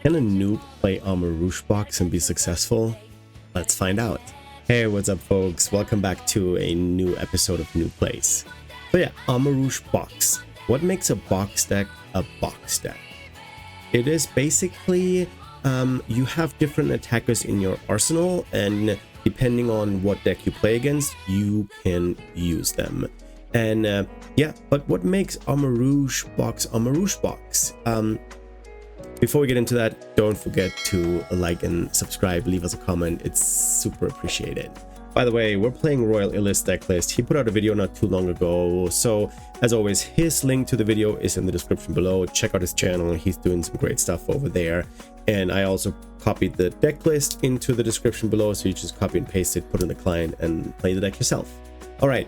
Can a noob play Armarouge Box and be successful? Let's find out. Hey, what's up folks? Welcome back to a new episode of Noob Plays. So yeah, Armarouge Box. What makes a box deck a box deck? It is basically you have different attackers in your arsenal, and depending on what deck you play against, you can use them. And yeah, but what makes Armarouge Box Armarouge Box? Before we get into that, don't forget to like and subscribe, leave us a comment, it's super appreciated. By the way, we're playing Royal Illis deck list. He put out a video not too long ago, so as always, his link to the video is in the description below. Check out his channel, he's doing some great stuff over there. And I also copied the deck list into the description below, so you just copy and paste it, put it in the client, and play the deck yourself. Alright,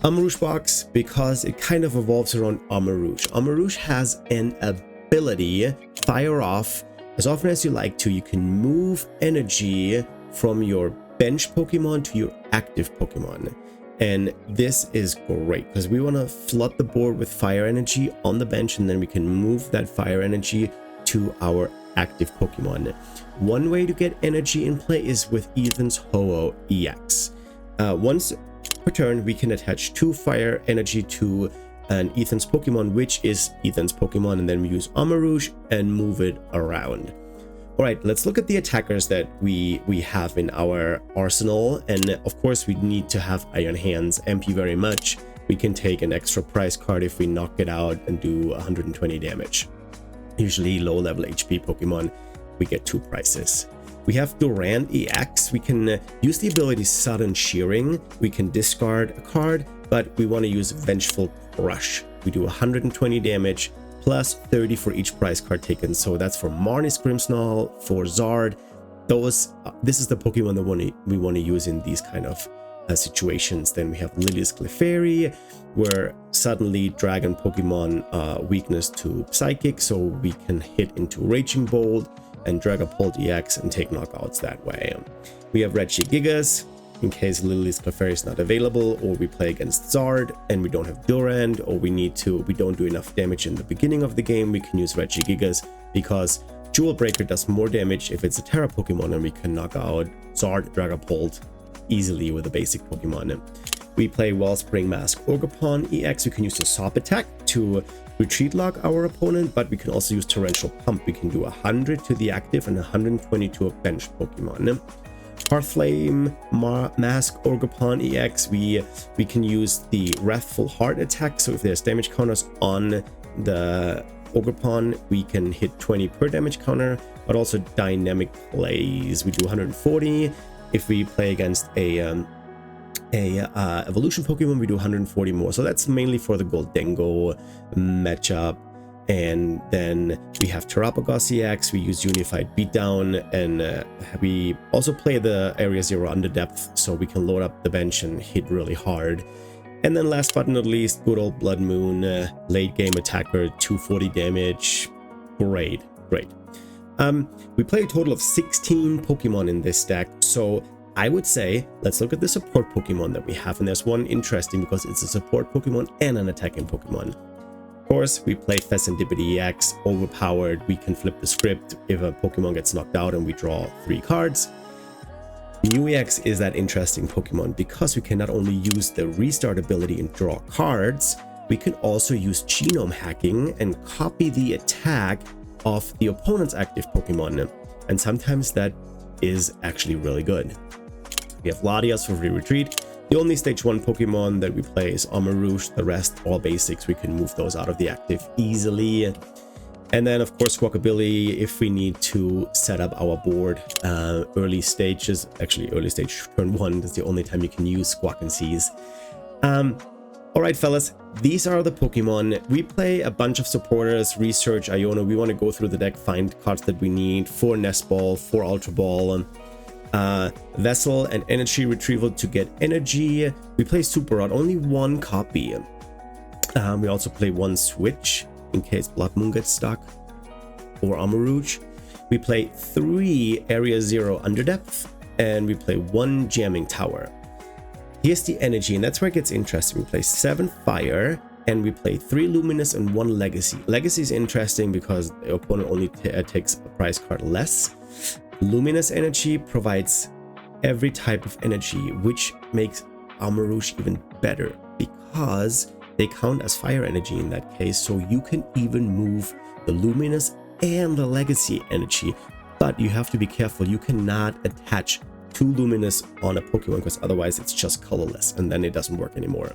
Armarouge Box, because it kind of revolves around Armarouge. Armarouge has an ability, fire off as often as you like to. You can move energy from your bench Pokemon to your active Pokemon, and this is great because we want to flood the board with fire energy on the bench, and then we can move that fire energy to our active Pokemon. One way to get energy in play is with Ethan's Ho-Oh EX. Once per turn, we can attach 2 fire energy to an Ethan's Pokemon, which is Ethan's Pokemon, and then we use Armarouge and move it around. All right, let's look at the attackers that we have in our arsenal. And of course, we need to have Iron Hands. MP very much. We can take an extra prize card if we knock it out and do 120 damage. Usually low level HP Pokemon, we get 2 prizes. We have Durand EX. We can use the ability Sudden Shearing. We can discard a card, but we want to use Vengeful Crush. We do 120 damage plus 30 for each prize card taken. So that's for Marnie's Grimmsnarl, for Zard. This is the Pokemon that we want to use in these kind of situations. Then we have Lilia's Clefairy, where suddenly Dragon Pokemon weakness to Psychic, so we can hit into Raging Bolt and Dragapult EX and take knockouts that way. We have Regigigas, in case Lily's Clefairy is not available, or we play against Zard and we don't have Durand, or we don't do enough damage in the beginning of the game, we can use Regigigas because Jewel Breaker does more damage if it's a Tera Pokemon, and we can knock out Zard, Dragapult easily with a basic Pokemon. We play Wellspring Mask Ogerpon EX. We can use the Sop attack to retreat lock our opponent, but we can also use Torrential Pump. We can do 100 to the active and 120 to a bench Pokemon. Hearthflame Mask Ogerpon EX. We can use the Wrathful Heart attack, so if there's damage counters on the Ogerpon, we can hit 20 per damage counter, but also Dynamic Plays. We do 140. If we play against a evolution Pokemon, we do 140 more. So that's mainly for the Goldengo matchup. And then we have Terapagos EX. We use Unified Beatdown, and we also play the Area 0 under depth, so we can load up the bench and hit really hard. And then last but not least, good old Blood Moon, late game attacker, 240 damage. Great. We play a total of 16 Pokemon in this deck, so I would say let's look at the support Pokemon that we have. And there's one interesting because it's a support Pokemon and an attacking Pokemon. Of course, we play Fezandipity EX, overpowered. We can flip the script if a Pokemon gets knocked out and we draw 3 cards. New EX is that interesting Pokemon because we can not only use the restart ability and draw cards, we can also use genome hacking and copy the attack of the opponent's active Pokemon, and sometimes that is actually really good. We have Latias for free retreat. The only stage 1 Pokemon that we play is Armarouge. The rest, all basics, we can move those out of the active easily. And then of course Squawkabilly if we need to set up our board. Early stages, actually early stage turn 1, that's the only time you can use Squawk and Seize. Alright fellas, these are the Pokemon. We play a bunch of supporters, research, Iono. We want to go through the deck, find cards that we need for Nest Ball, for Ultra Ball, Vessel and Energy Retrieval to get energy. We play Super Rod, only 1 copy. We also play 1 Switch in case Blood Moon gets stuck, or Armarouge. We play 3 Area 0 Underdepth, and we play 1 Jamming Tower. Here's the energy, and that's where it gets interesting. We play 7 Fire, and we play 3 luminous and 1 legacy. Legacy is interesting because the opponent only takes a prize card less. Luminous energy provides every type of energy, which makes Armarouge even better because they count as fire energy in that case, so you can even move the luminous and the legacy energy. But you have to be careful, you cannot attach 2 luminous on a Pokemon because otherwise it's just colorless and then it doesn't work anymore.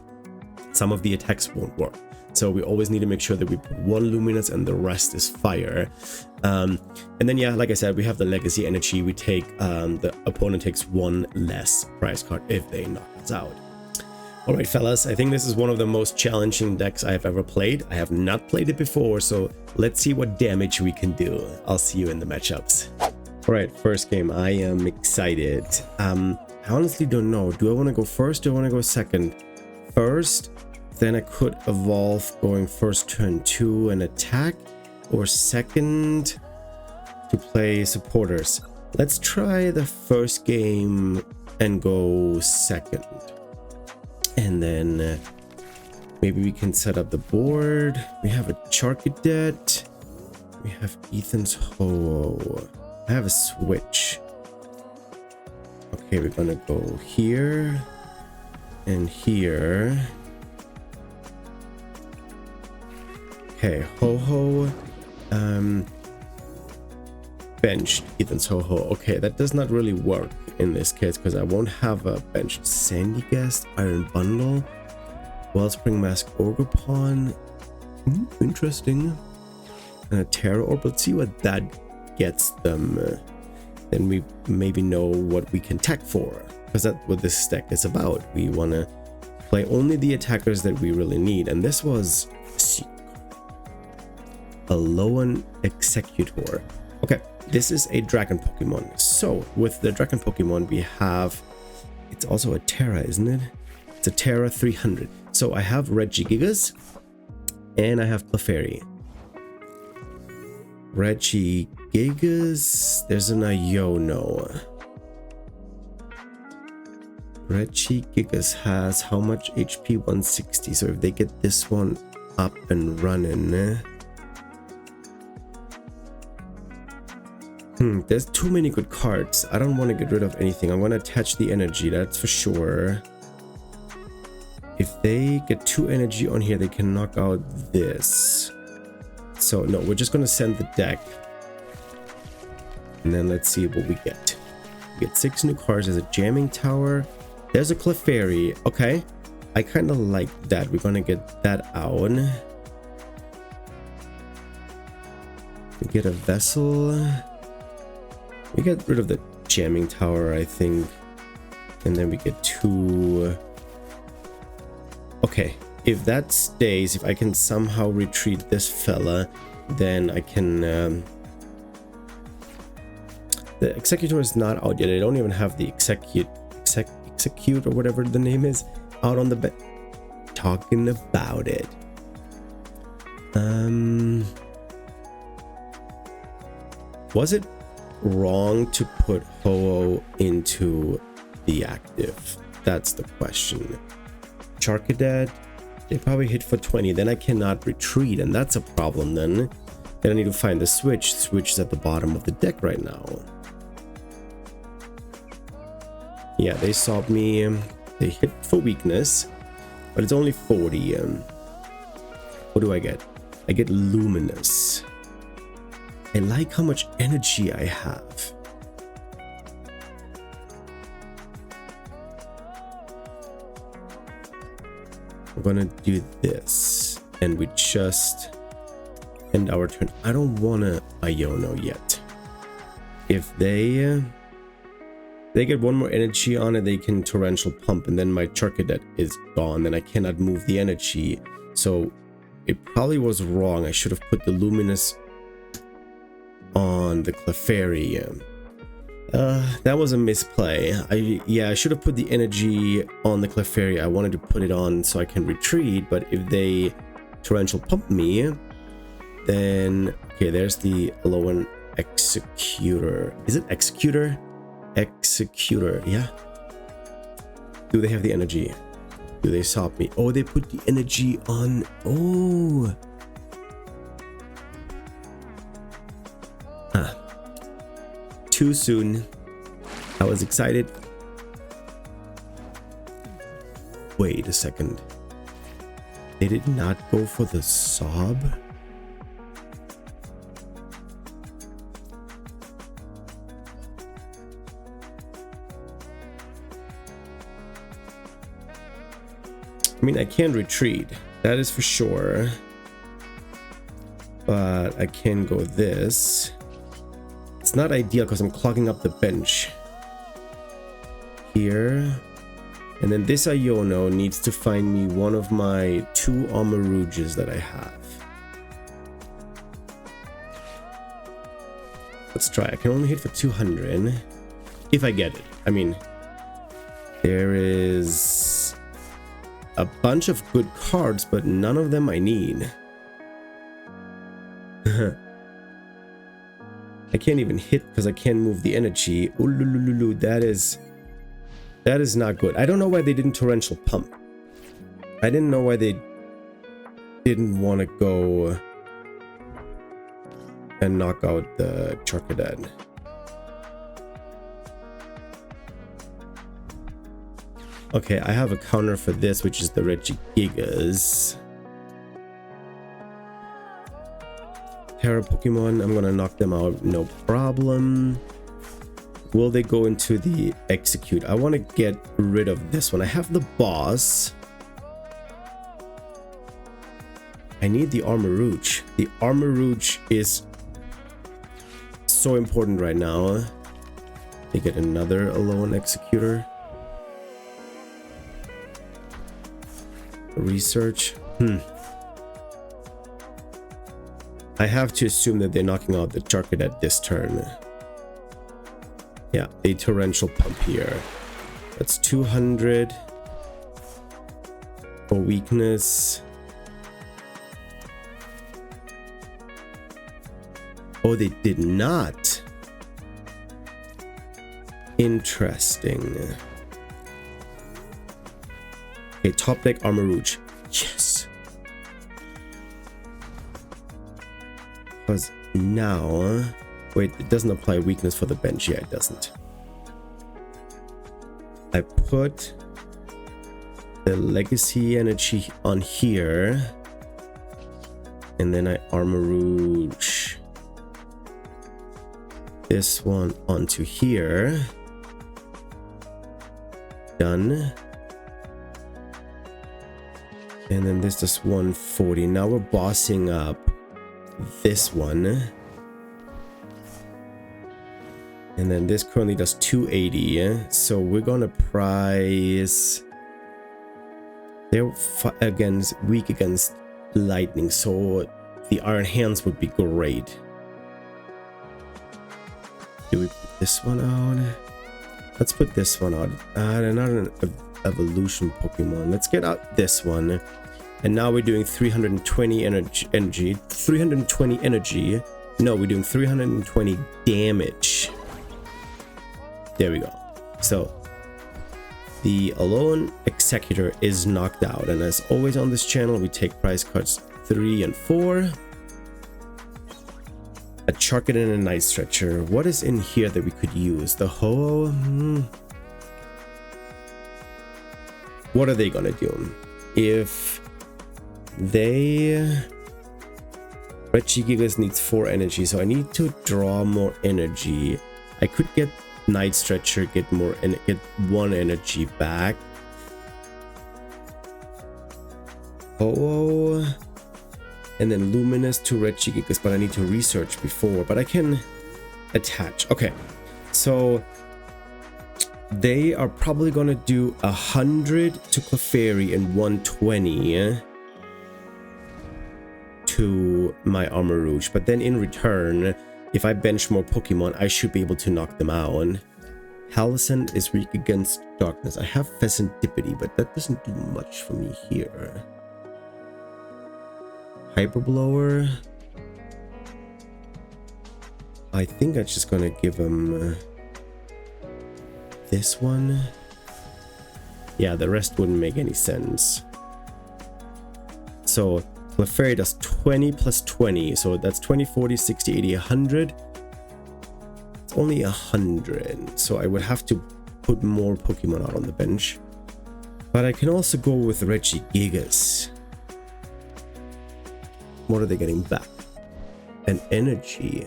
Some of the attacks won't work, so we always need to make sure that we put 1 luminous and the rest is fire. And then yeah, like I said, we have the legacy energy. We take the opponent takes 1 less prize card if they knock us out. All right, fellas, I think this is one of the most challenging decks I have ever played. I have not played it before, so let's see what damage we can do. I'll see you in the matchups. All right, first game. I am excited. I honestly don't know. Do I want to go first? Do I want to go second? First, then I could evolve going first turn 2 and attack, or second to play supporters. Let's try the first game and go second. And then maybe we can set up the board. We have a Charcadet. We have Ethan's Ho-Oh. I have a switch. Okay, we're gonna go here and here. Okay, Ho-Oh benched Ethan's Ho-Oh. Okay, that does not really work in this case because I won't have a benched Sandygast, Iron Bundle, Wellspring Mask, Ogerpon. Interesting. And a Tera Orb. Let's see what that gets them. Then we maybe know what we can tech for, because that's what this deck is about. We want to play only the attackers that we really need, and this was a Loan Executor. Okay, this is a dragon Pokemon. So with the dragon Pokemon we have, it's also a Tera, isn't it? It's a Tera 300. So I have Regigigas and I have Clefairy. Regigigas, there's an Iono. Regigigas has how much HP? 160. So if they get this one up and running, there's too many good cards. I don't want to get rid of anything. I'm going to attach the energy, that's for sure. If they get 2 energy on here, they can knock out this. So no, we're just going to send the deck. And then let's see what we get. We get 6 new cards. There's a Jamming Tower. There's a Clefairy. Okay, I kind of like that. We're going to get that out. We get a Vessel. We get rid of the Jamming Tower, I think. And then we get 2. Okay, if that stays, if I can somehow retreat this fella, then I can... the Executor is not out yet. I don't even have the Execute or whatever the name is out on the bed. Talking about it. Was it wrong to put Ho-Oh into the active? That's the question. Charcadet, they probably hit for 20. Then I cannot retreat, and that's a problem. Then I need to find the switch. Switch is at the bottom of the deck right now. Yeah, they saw me. They hit for weakness, but it's only 40. What do I get? I get Luminous. I like how much energy I have. We're gonna do this, and we just end our turn. I don't want to Iono yet. If they get 1 more energy on it, they can Torrential Pump, and then my Charcadet is gone. Then I cannot move the energy. So it probably was wrong. I should have put the Luminous on the Clefairy. That was a misplay. I should have put the energy on the Clefairy. I wanted to put it on so I can retreat, but if they Torrential Pump me, then okay, there's the Loan Executor. Is it Executor? Executor, yeah. Do they have the energy? Do they stop me? Oh, they put the energy on. Oh. Too soon. I was excited. Wait a second. They did not go for the sob? I mean, I can retreat. That is for sure. But I can go this. It's not ideal because I'm clogging up the bench. Here. And then this Iono needs to find me one of my 2 Armarouges that I have. Let's try. I can only hit for 200. If I get it. I mean, there is a bunch of good cards, but none of them I need. I can't even hit because I can't move the energy. Ooh, that is not good. I don't know why they didn't torrential pump. I didn't know why they didn't want to go and knock out the Charcadet. Okay, I have a counter for this, which is the Regigigas. Tera Pokemon, I'm gonna knock them out, no problem. Will they go into the execute? I want to get rid of this one. I have the boss. I need the Armarouge. The Armarouge is so important right now. They get another alone executor. Research. I have to assume that they're knocking out the Charcadet this turn. Yeah, a torrential pump here. That's 200 for weakness. Oh, they did not. Interesting. Okay, top deck Armarouge. Yes. Because now... Wait, it doesn't apply weakness for the bench. Yeah, it doesn't. I put the legacy energy on here. And then I Armarouge this one onto here. Done. And then this does 140. Now we're bossing up this one. And then this currently does 280. So we're gonna price. They're weak against lightning, so the Iron Hands would be great. Do we put this one out? Let's put this one out. They're not an evolution Pokemon. Let's get out this one. And now we're doing 320 energy. 320 energy. No, we're doing 320 damage. There we go. So the Alone Executor is knocked out. And as always on this channel, we take prize cards 3 and 4. A Charcadet and a Night Stretcher. What is in here that we could use? The Ho-Oh? What are they gonna do? If they... Regigigas needs 4 energy, so I need to draw more energy. I could get Night Stretcher, get more and get 1 energy back. Oh, and then Luminous to Regigigas, but I need to research before. But I can attach. Okay, so they are probably gonna do 100 to Clefairy and 120 to my Armarouge. But then in return, if I bench more Pokemon, I should be able to knock them out. Halcyon is weak against darkness. I have Pheasantipity, but that doesn't do much for me here. Hyperblower. I think I'm just gonna give him this one. Yeah, the rest wouldn't make any sense. So Clefairy does 20 plus 20, so that's 20, 40, 60, 80, 100. It's only 100, so I would have to put more Pokemon out on the bench. But I can also go with Regigigas. What are they getting back? An energy.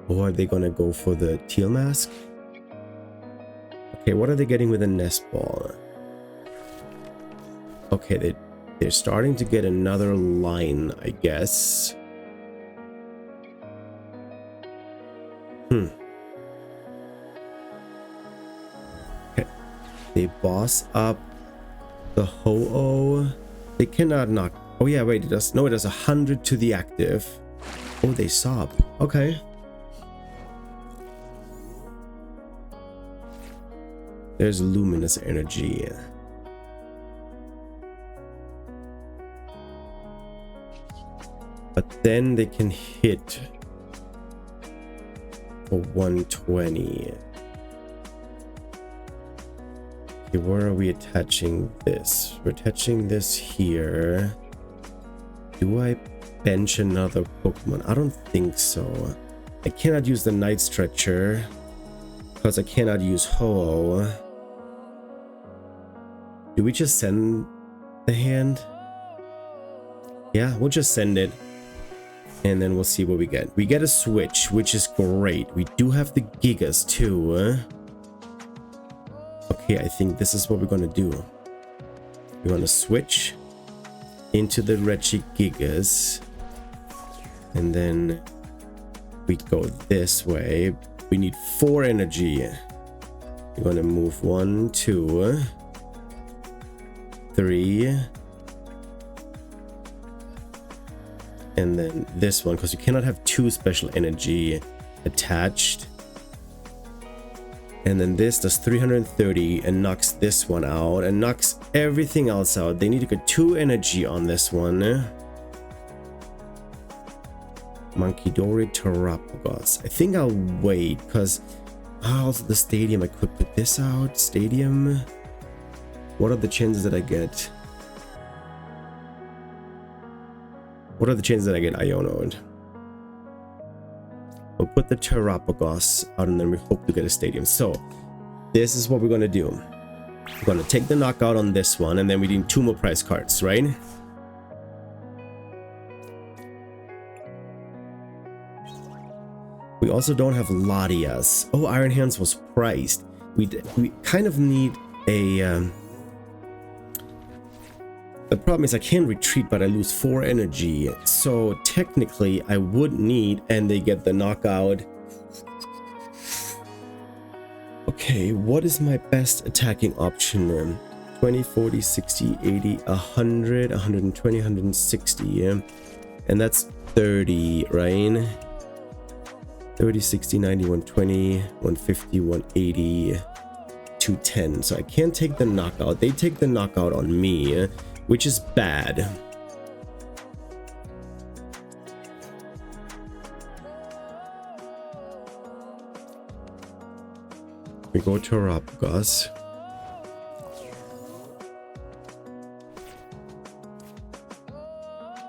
Or are they gonna go for the Teal Mask? Okay, what are they getting with a Nest Ball? Okay, they're starting to get another line, I guess. Okay. They boss up the Ho-Oh. They cannot knock. Oh yeah, wait, it does. No, it does 100 to the active. Oh, they sob. Okay. There's luminous energy. But then they can hit for 120. Okay, where are we attaching this? We're attaching this here. Do I bench another Pokemon? I don't think so. I cannot use the Night Stretcher because I cannot use Ho-Oh. Do we just send the hand? Yeah, we'll just send it. And then we'll see what we get. We get a switch, which is great. We do have the Gigas too. Okay, I think this is what we're gonna do. We're gonna switch into the Regigigas. And then we go this way. We need 4 energy. We're gonna move 1, 2, 3. And then this one, because you cannot have 2 special energy attached. And then this does 330 and knocks this one out and knocks everything else out. They need to get 2 energy on this one. Monkidori Terapagos. I think I'll wait because also the stadium. I could put this out. Stadium. What are the chances that I get? What are the chances that I get Ionoed? We'll put the Terapagos out and then we hope to get a stadium. So this is what we're gonna do. We're gonna take the knockout on this one and then we need 2 more prize cards, right? We also don't have Latias. Oh, Iron Hands was priced. We kind of need a... The problem is I can retreat, but I lose 4 energy. So technically I would need, and they get the knockout. Okay, what is my best attacking option? 20, 40, 60, 80, 100, 120, 160. Yeah? And that's 30, right? 30, 60, 90, 120, 150, 180, 210. So I can't take the knockout. They take the knockout on me, which is bad. We go to Terapagos.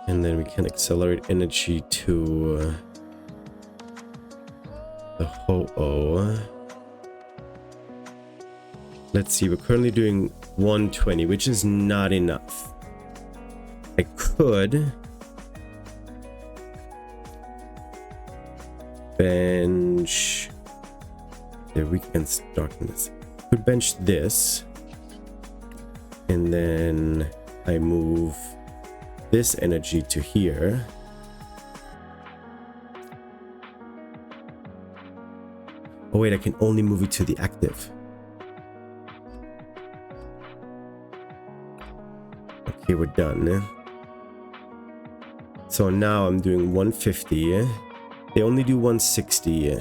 And then we can accelerate energy to the Ho-Oh. Let's see, we're currently doing 120, which is not enough. I could bench the Weekend's Darkness. Could bench this, and then I move this energy to here. Oh wait, I can only move it to the active. Okay, we're done. So now I'm doing 150. They only do 160.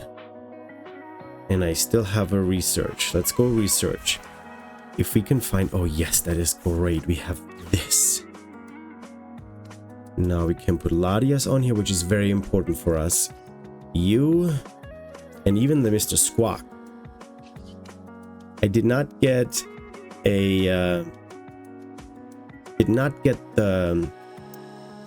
And I still have a research. Let's go research. If we can find... Oh yes, that is great. We have this. Now we can put Latias on here, which is very important for us. You... And even the Mr. Squawk. I did not get a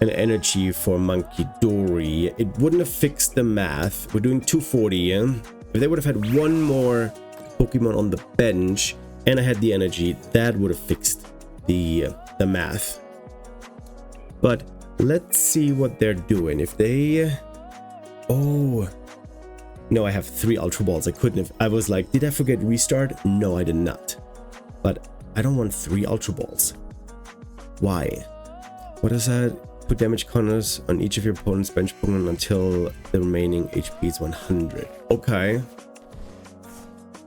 an energy for Monkey Dory, it wouldn't have fixed the math. We're doing 240, yeah? If they would have had one more Pokemon on the bench and I had the energy, that would have fixed the math. But let's see what they're doing. If they... Oh... No, I have 3 Ultra Balls. I couldn't have... I was like, did I forget restart? No, I did not. But I don't want 3 Ultra Balls. Why? What is that? Put damage counters on each of your opponent's bench Pokemon until the remaining HP is 100. Okay.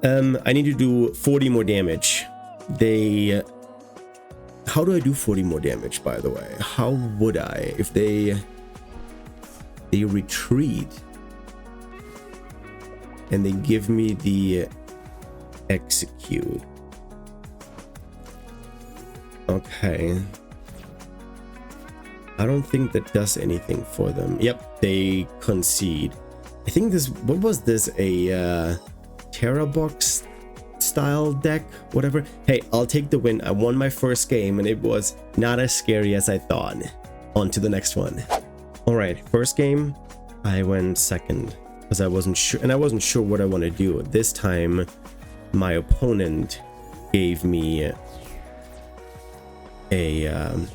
I need to do 40 more damage. How do I do 40 more damage, by the way? How would I? If they retreat and they give me the execute. Okay. I don't think that does anything for them. Yep, they concede. I think this... What was this? A Tera Box style deck? Whatever. Hey, I'll take the win. I won my first game and it was not as scary as I thought. On to the next one. Alright, first game, I went second. Because I wasn't sure. And I wasn't sure what I want to do. This time, my opponent gave me a...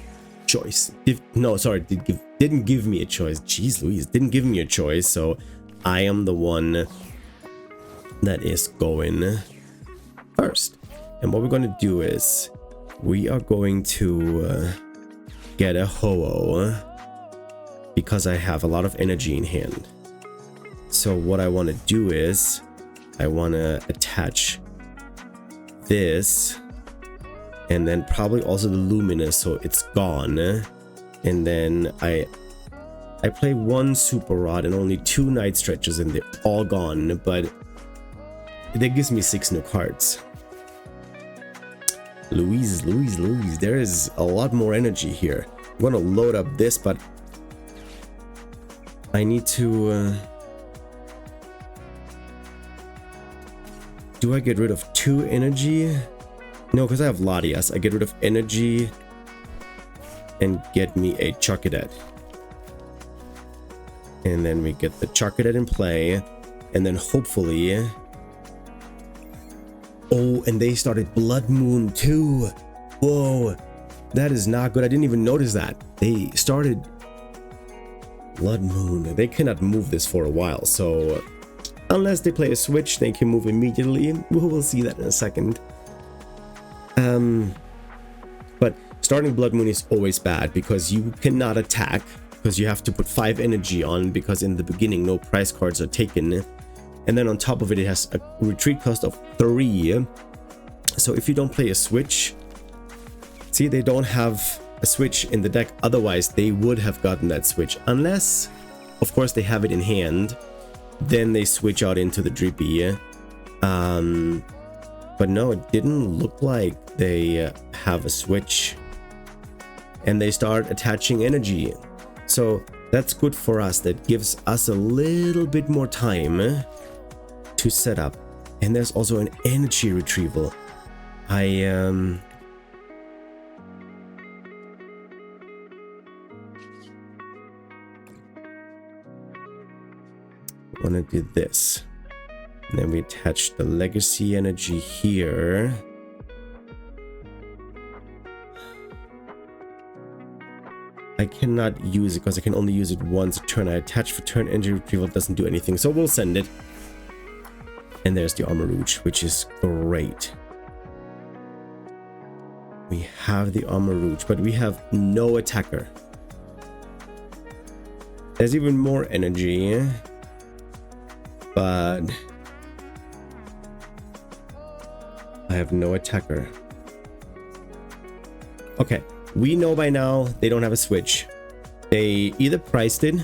choice. Didn't give me a choice. Jeez Louise, didn't give me a choice. So I am the one that is going first. And what we're going to do is we are going to get a Ho-Oh because I have a lot of energy in hand. So what I want to do is I want to attach this and then probably also the Luminous, so it's gone. And then I play 1 Super Rod and only 2 Night Stretches and they're all gone, but that gives me 6 new cards. Louise, there is a lot more energy here. I'm gonna load up this, but I need to... do I get rid of 2 energy? No, because I have Latias. I get rid of energy and get me a Charcadet. And then we get the Charcadet in play. And then hopefully... Oh, and they started Blood Moon too. Whoa, that is not good. I didn't even notice that. They started Blood Moon. They cannot move this for a while. So unless they play a switch, they can move immediately. We will see that in a second. But starting Blood Moon is always bad because you cannot attack because you have to put 5 energy on because in the beginning no prize cards are taken, and then on top of it, it has a retreat cost of 3. So if you don't play a switch, see, they don't have a switch in the deck, otherwise they would have gotten that switch, unless of course they have it in hand, then they switch out into the Drippy. But no, it didn't look like they have a switch. And they start attaching energy. So that's good for us. That gives us a little bit more time to set up. And there's also an energy retrieval. I want to do this. And then we attach the legacy energy here. I cannot use it because I can only use it once a turn. I attach for turn, energy retrieval doesn't do anything, so we'll send it. And there's the Armarouge, which is great. We have the Armarouge, but we have no attacker. There's even more energy, but I have no attacker. Okay, we know by now they don't have a switch. They either priced it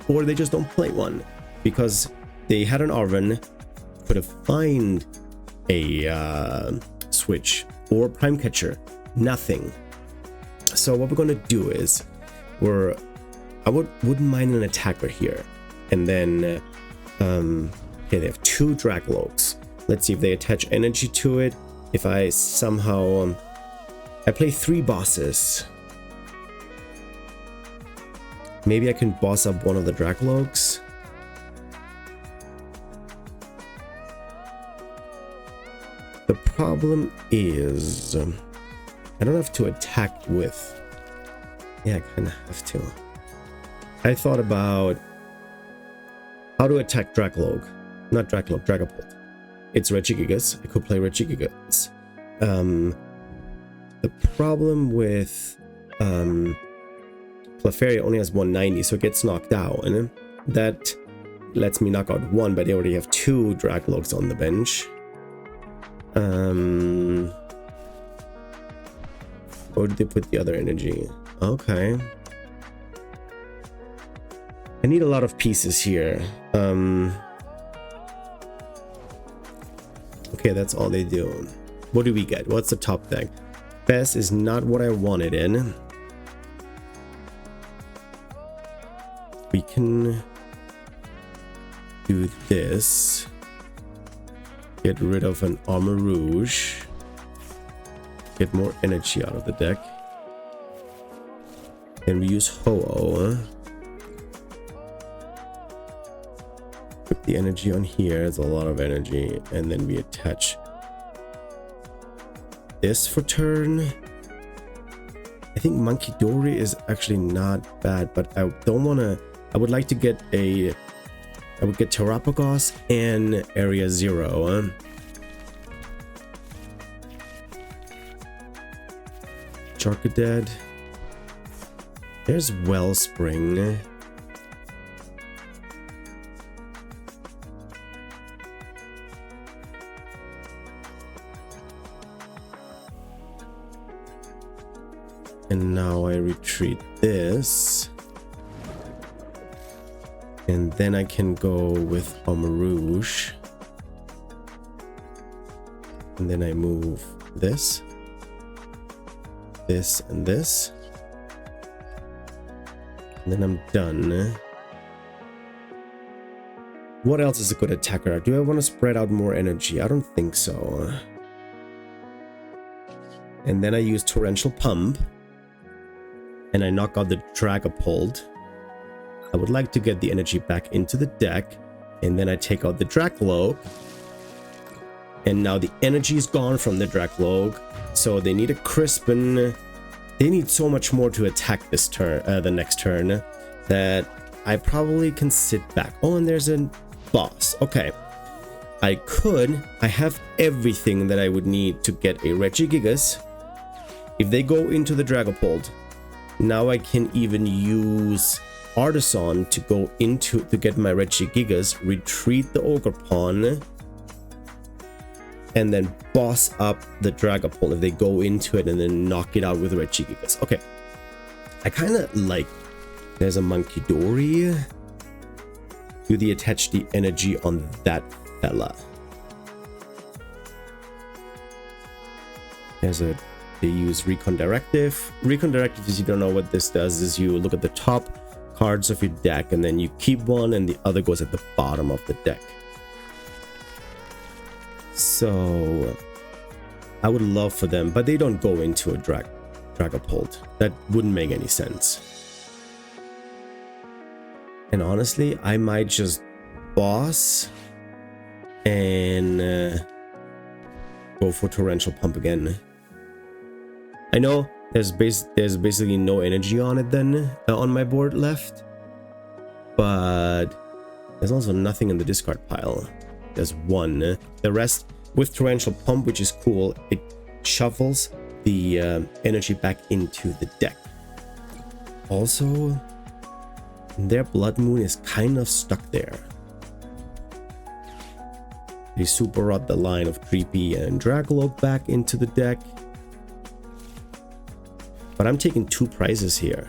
or they just don't play one, because they had an Arven, could have find a switch or Prime Catcher, nothing. So what we're gonna do is I wouldn't mind an attacker here, and then okay, they have 2 Dragapults. Let's see if they attach energy to it. if I somehow I play 3 bosses. Maybe I can boss up one of the Dragalogs. The problem is I don't have to attack with. Yeah, I kind of have to. I thought about how to attack Dragalog. Not Dragalog, Dragapult. It's Regigigas. I could play Regigigas. The problem with Clefairy only has 190, so it gets knocked out. And that lets me knock out 1, but they already have 2 Dragalogs on the bench. Where did they put the other energy? Okay. I need a lot of pieces here. Okay, that's all they do. What do we get? What's the top deck? Best is not what I wanted in. We can do this. Get rid of an Armarouge. Get more energy out of the deck. And we use Ho-Oh. Put the energy on here. It's a lot of energy. And then we attach this for turn. I think Monkey Dory is actually not bad, but I don't want to. I would like to get a. I would get Terapagos and Area 0. Charcadet. There's Wellspring. And now I retreat this. And then I can go with Armarouge. And then I move this. This and this. And then I'm done. What else is a good attacker? Do I want to spread out more energy? I don't think so. And then I use Torrential Pump. And I knock out the Dragapult. I would like to get the energy back into the deck. And then I take out the Dragalog. And now the energy is gone from the Dragalog. So they need a Crispin. They need so much more to attack this turn, the next turn, that I probably can sit back. Oh, and there's a boss. Okay. I have everything that I would need to get a Regigigas. If they go into the Dragapult, now I can even use Artisan to go into to get my Regigigas, retreat the Ogerpon, and then boss up the Dragapult if they go into it and then knock it out with Regigigas. Okay. I kind of like. There's a Monkey Dory. Do they attach the energy on that fella? They use Recon Directive. Recon Directive, if you don't know what this does, is you look at the top cards of your deck and then you keep one and the other goes at the bottom of the deck. So I would love for them, but they don't go into a Dragapult. That wouldn't make any sense. And honestly, I might just boss and go for Torrential Pump again. I know there's basically no energy on it then on my board left, but there's also nothing in the discard pile. There's one. The rest with Torrential Pump, which is cool, it shuffles the energy back into the deck. Also, their Blood Moon is kind of stuck there. They super rot the line of Creepy and Dragalog back into the deck. But I'm taking 2 prizes here.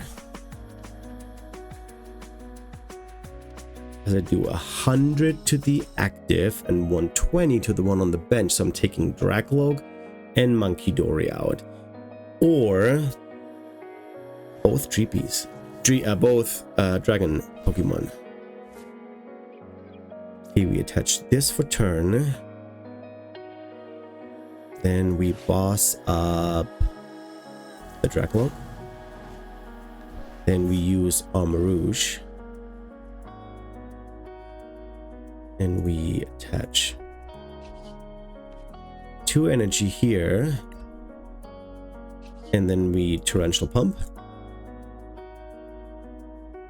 As I do 100 to the active and 120 to the one on the bench. So I'm taking Dragalog and Monkey Dory out. Or both Creepies. Both dragon Pokemon. Okay, we attach this for turn. Then we boss up the Dragapult. Then we use Armarouge. And we attach 2 energy here. And then we torrential pump.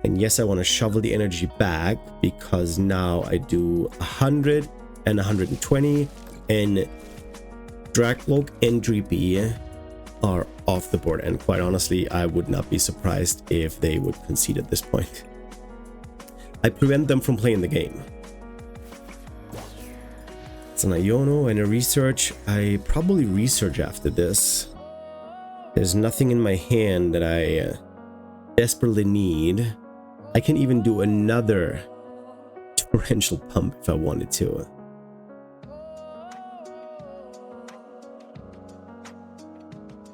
And yes, I want to shovel the energy back because now I do 100 and 120, and Dragapult and Dreepy are off the board. And quite honestly, I would not be surprised if they would concede at this point. I prevent them from playing the game. It's an Iono and a research. I probably research after this. There's nothing in my hand that I desperately need. I can even do another torrential pump if I wanted to.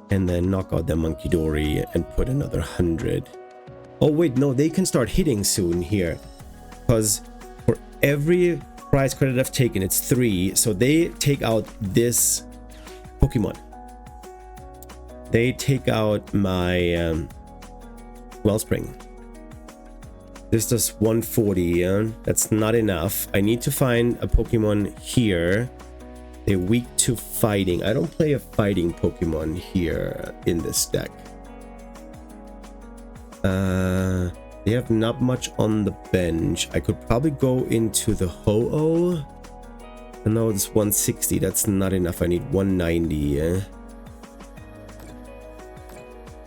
And then knock out the Monkey Dory and put another 100. Oh wait, no, they can start hitting soon here. Because for every prize credit I've taken, it's 3. So they take out this Pokemon. They take out my Wellspring. This does 140. That's not enough. I need to find a Pokemon here. They're weak to fighting. I don't play a fighting Pokemon here in this deck. They have not much on the bench. I could probably go into the Ho-Oh. No, it's 160. That's not enough. I need 190.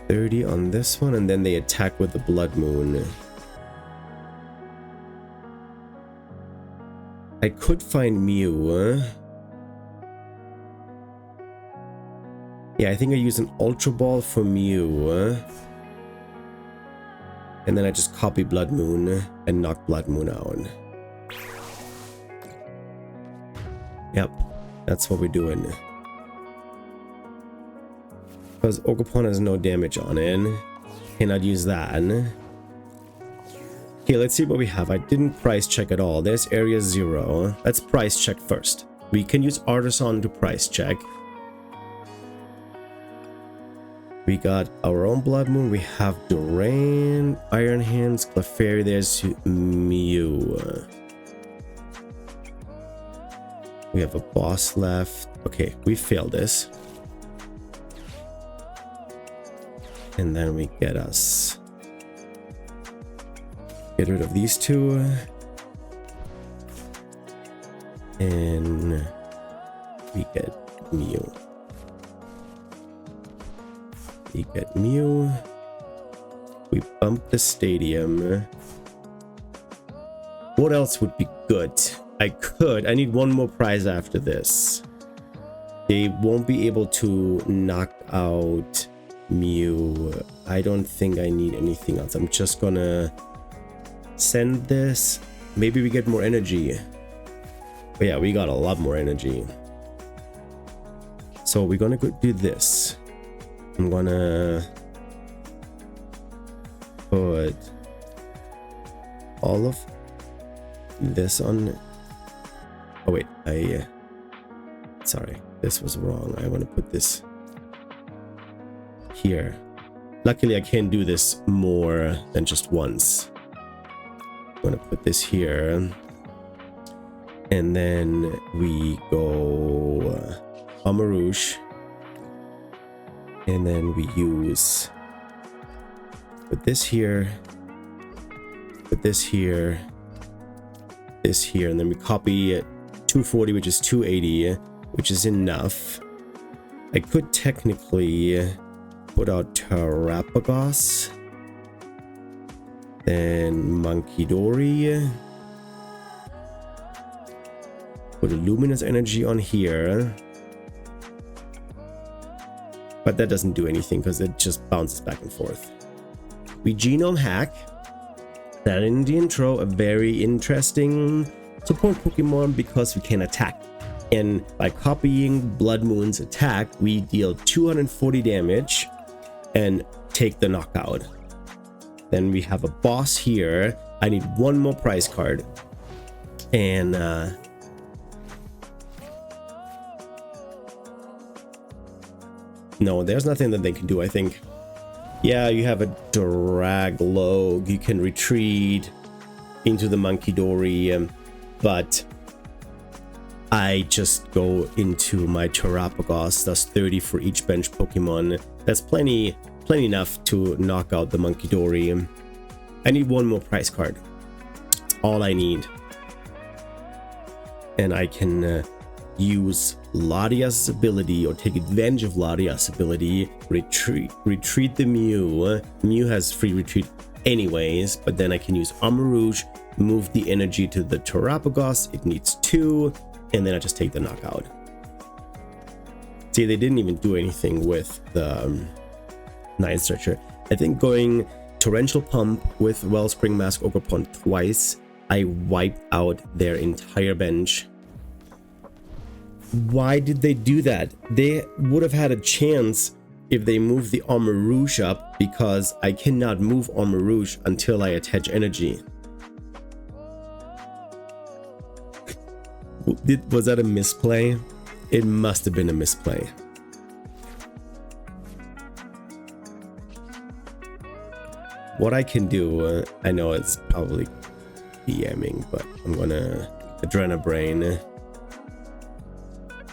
30 on this one, and then they attack with the Blood Moon. I could find Mew. Yeah, I think I use an Ultra Ball for Mew. And then I just copy Blood Moon and knock Blood Moon out. Yep, that's what we're doing. Because Ogerpon has no damage on it. Cannot use that. Okay, let's see what we have. I didn't price check at all. There's area 0. Let's price check first. We can use Artisan to price check. We got our own Blood Moon. We have Duran, Iron Hands, Clefairy. There's Mew. We have a boss left. Okay, we failed this. And then we get us. Get rid of these 2. And we get Mew. We get Mew. We bump the stadium. What else would be good? I need one more prize after this. They won't be able to knock out Mew. I don't think I need anything else. I'm just gonna send this. Maybe we get more energy. But yeah, we got a lot more energy. So we're gonna go do this. I'm gonna put all of this on. Oh wait, sorry, this was wrong. I want to put this here. Luckily I can do this more than just once. I'm gonna put this here, and then we go Armarouge, and then we use put this here, put this here, this here, and then we copy 240, which is 280, which is enough. I could technically put out Terrapagos, then Monkey Dory, put a Luminous Energy on here, but that doesn't do anything because it just bounces back and forth. We Genome Hack. That in the intro, a very interesting support Pokemon because we can attack. And by copying Blood Moon's attack, we deal 240 damage and take the knockout. Then we have a boss here. I need one more prize card. And No, there's nothing that they can do, I think. Yeah, you have a Dragapult. You can retreat into the Monkey Dory, but I just go into my Tera Box. That's 30 for each bench Pokemon. That's plenty enough to knock out the Monkey Dory. I need one more prize card. That's all I need. And I can use Latia's ability, or take advantage of Latia's ability, retreat the Mew. Mew has free retreat anyways, but then I can use Armarouge, move the energy to the Tera Box. It needs 2, and then I just take the knockout. See, they didn't even do anything with the Night Stretcher. I think going Torrential Pump with Wellspring Mask Ogerpon twice, I wiped out their entire bench. Why did they do that? They would have had a chance if they moved the Armarouge up, because I cannot move Armarouge until I attach energy. Was that a misplay? It must have been a misplay. What I can do, I know it's probably BMing, but I'm gonna Adrenabrain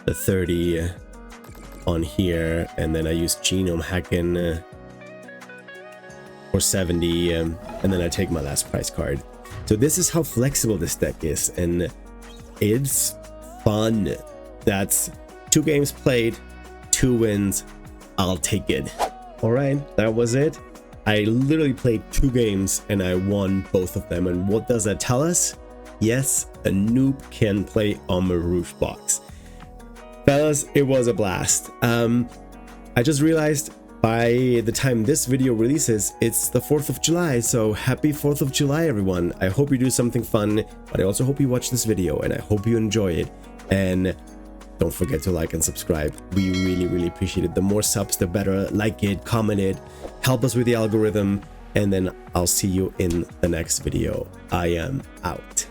the 30 on here, and then I use Genome Hacking for 70, and then I take my last prize card. So this is how flexible this deck is, and it's fun. That's 2 games played, 2 wins. I'll take it. All right, that was it. I literally played 2 games and I won both of them. And what does that tell us? Yes, a noob can play Armarouge Box. Fellas, it was a blast. I just realized by the time this video releases, it's the 4th of July. So happy 4th of July, everyone. I hope you do something fun, but I also hope you watch this video and I hope you enjoy it. And don't forget to like and subscribe. We really appreciate it. The more subs, the better. Like it, comment it, help us with the algorithm, and then I'll see you in the next video. I am out.